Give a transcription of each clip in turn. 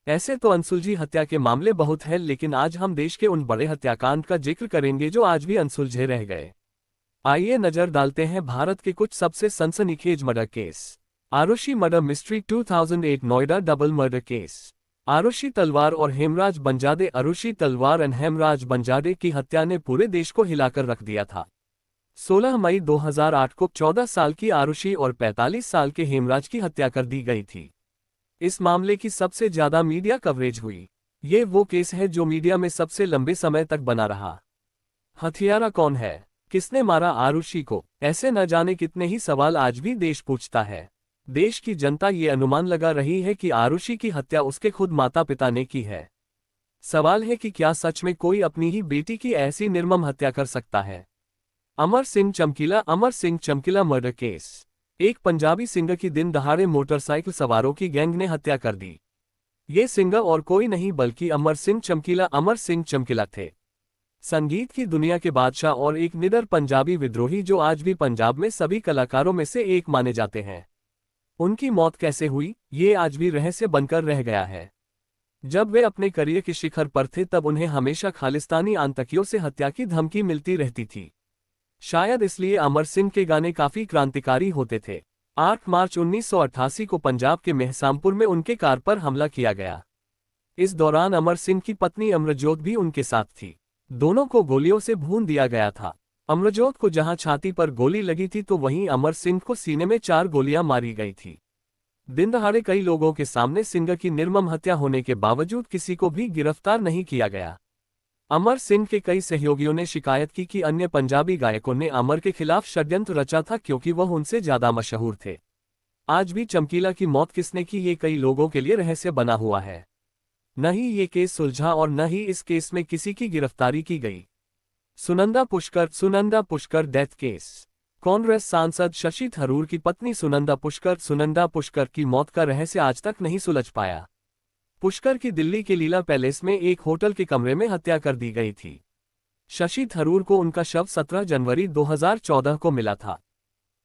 ऐसे तो अनसुलझी हत्या के मामले बहुत हैं, लेकिन आज हम देश के उन बड़े हत्याकांड का जिक्र करेंगे जो आज भी अनसुलझे रह गए। आइए नजर डालते हैं भारत के कुछ सबसे सनसनीखेज murder case. Aarushi murder mystery 2008 Noida double murder case. Aarushi Talwar और हेमराज बंजारे। आरुषि तलवार एंड हेमराज बंजारे की हत्या ने पूरे देश को हिलाकर रख दिया था। 16 मई 2008 को 14 साल की आरुषि और 45 साल के हेमराज की हत्या कर दी गई थी। इस मामले की सबसे ज्यादा मीडिया कवरेज हुई। ये वो केस है जो मीडिया में सबसे लंबे समय तक बना रहा। हत्यारा कौन है? किसने मारा आरुषि को? ऐसे न जाने कितने ही सवाल आज भी देश पूछता है। देश की जनता ये अनुमान लगा रही है कि आरुषि की हत्या उसके खुद माता पिता ने की है। सवाल है कि क्या सच में कोई अपनी ही बेटी की ऐसी निर्मम हत्या कर सकता है? अमर सिंह चमकीला मर्डर केस। एक पंजाबी सिंगर की दिन दहाड़े मोटरसाइकिल सवारों की गैंग ने हत्या कर दी। ये सिंगर और कोई नहीं बल्कि अमर सिंह चमकीला थे। संगीत की दुनिया के बादशाह और एक निडर पंजाबी विद्रोही जो आज भी पंजाब में सभी कलाकारों में से एक माने जाते हैं। उनकी मौत कैसे हुई, ये आज भी रहस्य बनकर रह गया है। जब वे अपने करियर के शिखर पर थे तब उन्हें हमेशा खालिस्तानी आतंकियों से हत्या की धमकी मिलती रहती थी। शायद इसलिए अमर सिंह के गाने काफी क्रांतिकारी होते थे। 8 मार्च 1988 को पंजाब के मेहसामपुर में उनके कार पर हमला किया गया। इस दौरान अमर सिंह की पत्नी अमरजोत भी उनके साथ थी। दोनों को गोलियों से भून दिया गया था। अमरजोत को जहां छाती पर गोली लगी थी तो वहीं अमर सिंह को सीने में 4 गोलियां मारी गई थी। दिन दहाड़े कई लोगों के सामने सिंगर की निर्मम हत्या होने के बावजूद किसी को भी गिरफ्तार नहीं किया गया। अमर सिंह के कई सहयोगियों ने शिकायत की कि अन्य पंजाबी गायकों ने अमर के खिलाफ षड्यंत्र रचा था क्योंकि वह उनसे ज्यादा मशहूर थे। आज भी चमकीला की मौत किसने की, ये कई लोगों के लिए रहस्य बना हुआ है। न ही ये केस सुलझा और न ही इस केस में किसी की गिरफ्तारी की गई। Sunanda Pushkar death case. कांग्रेस सांसद शशि थरूर की पत्नी सुनंदा पुष्कर की मौत का रहस्य आज तक नहीं सुलझ पाया। पुष्कर की दिल्ली के लीला पैलेस में एक होटल के कमरे में हत्या कर दी गई थी। शशि थरूर को उनका शव 17 जनवरी 2014 को मिला था।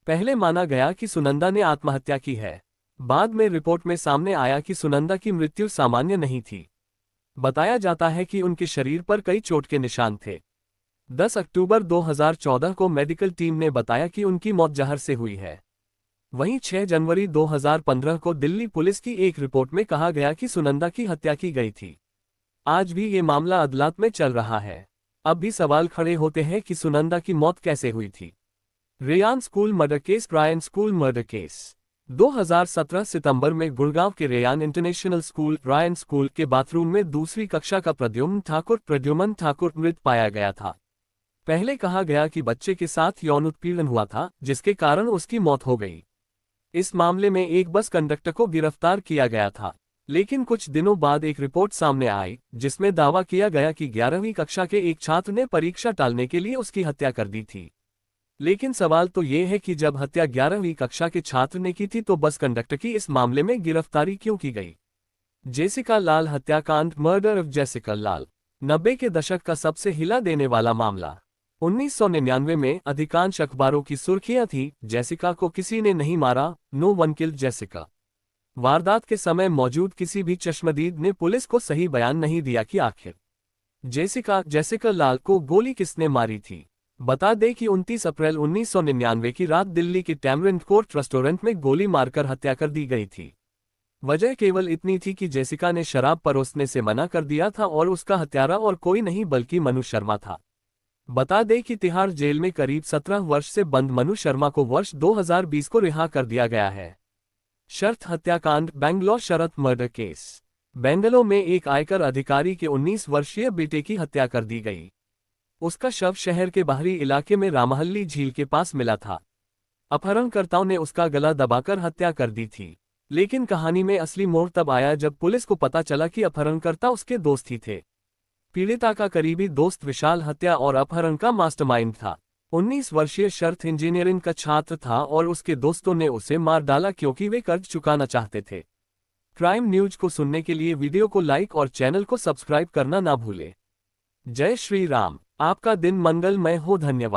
पहले माना गया कि सुनंदा ने आत्महत्या की है। बाद में रिपोर्ट में सामने आया कि सुनंदा की मृत्यु सामान्य नहीं थी। बताया जाता है कि उनके शरीर पर कई चोट के निशान थे। 10 अक्टूबर 2014 को मेडिकल टीम ने बताया कि उनकी मौत जहर से हुई है। वहीं 6 जनवरी 2015 को दिल्ली पुलिस की एक रिपोर्ट में कहा गया कि सुनंदा की हत्या की गई थी। आज भी ये मामला अदालत में चल रहा है। अब भी सवाल खड़े होते हैं कि सुनंदा की मौत कैसे हुई थी। Ryan school murder case. Ryan school murder case 2017 सितंबर में गुड़गांव के Ryan international school Ryan school के बाथरूम में दूसरी कक्षा का प्रद्युमन ठाकुर मृत पाया गया था। पहले कहा गया कि बच्चे के साथ यौन उत्पीड़न हुआ था, जिसके कारण उसकी मौत हो गई। इस मामले में एक बस कंडक्टर को गिरफ्तार किया गया था, लेकिन कुछ दिनों बाद एक रिपोर्ट सामने आई जिसमें दावा किया गया कि 11वीं कक्षा के एक छात्र ने परीक्षा टालने के लिए उसकी हत्या कर दी थी। लेकिन सवाल तो ये है कि जब हत्या 11वीं कक्षा के छात्र ने की थी तो बस कंडक्टर की इस मामले में गिरफ्तारी क्यों की गई? जेसिका लाल हत्याकांड। मर्डर ऑफ जेसिका लाल 90 के दशक का सबसे हिला देने वाला मामला। 1999 में अधिकांश अखबारों की सुर्खियां थी, जेसिका को किसी ने नहीं मारा, नो वन किल्ड जेसिका। वारदात के समय मौजूद किसी भी चश्मदीद ने पुलिस को सही बयान नहीं दिया कि आखिर जेसिका लाल को गोली किसने मारी थी। बता दें कि 29 अप्रैल 1999 की रात दिल्ली के टैमरिंड कोर्ट रेस्टोरेंट में गोली मारकर हत्या कर दी गई थी। वजह केवल इतनी थी कि जेसिका ने शराब परोसने से मना कर दिया था और उसका हत्यारा और कोई नहीं बल्कि मनु शर्मा था। बता दें कि तिहाड़ जेल में करीब 17 वर्ष से बंद मनु शर्मा को वर्ष 2020 को रिहा कर दिया गया है। शर्त हत्याकांड। बेंगलोर शरत मर्डर केस। बेंगलोर में एक आयकर अधिकारी के 19 वर्षीय बेटे की हत्या कर दी गई। उसका शव शहर के बाहरी इलाके में रामहल्ली झील के पास मिला था। अपहरणकर्ताओं ने उसका गला दबाकर हत्या कर दी थी, लेकिन कहानी में असली मोड़ तब आया जब पुलिस को पता चला कि अपहरणकर्ता उसके दोस्त ही थे। पीड़िता का करीबी दोस्त विशाल हत्या और अपहरण का मास्टरमाइंड था। 19 वर्षीय शर्त इंजीनियरिंग का छात्र था और उसके दोस्तों ने उसे मार डाला क्योंकि वे कर्ज चुकाना चाहते थे। क्राइम न्यूज को सुनने के लिए वीडियो को लाइक और चैनल को सब्सक्राइब करना ना भूलें। जय श्री राम। आपका दिन मंगलमय हो। धन्यवाद।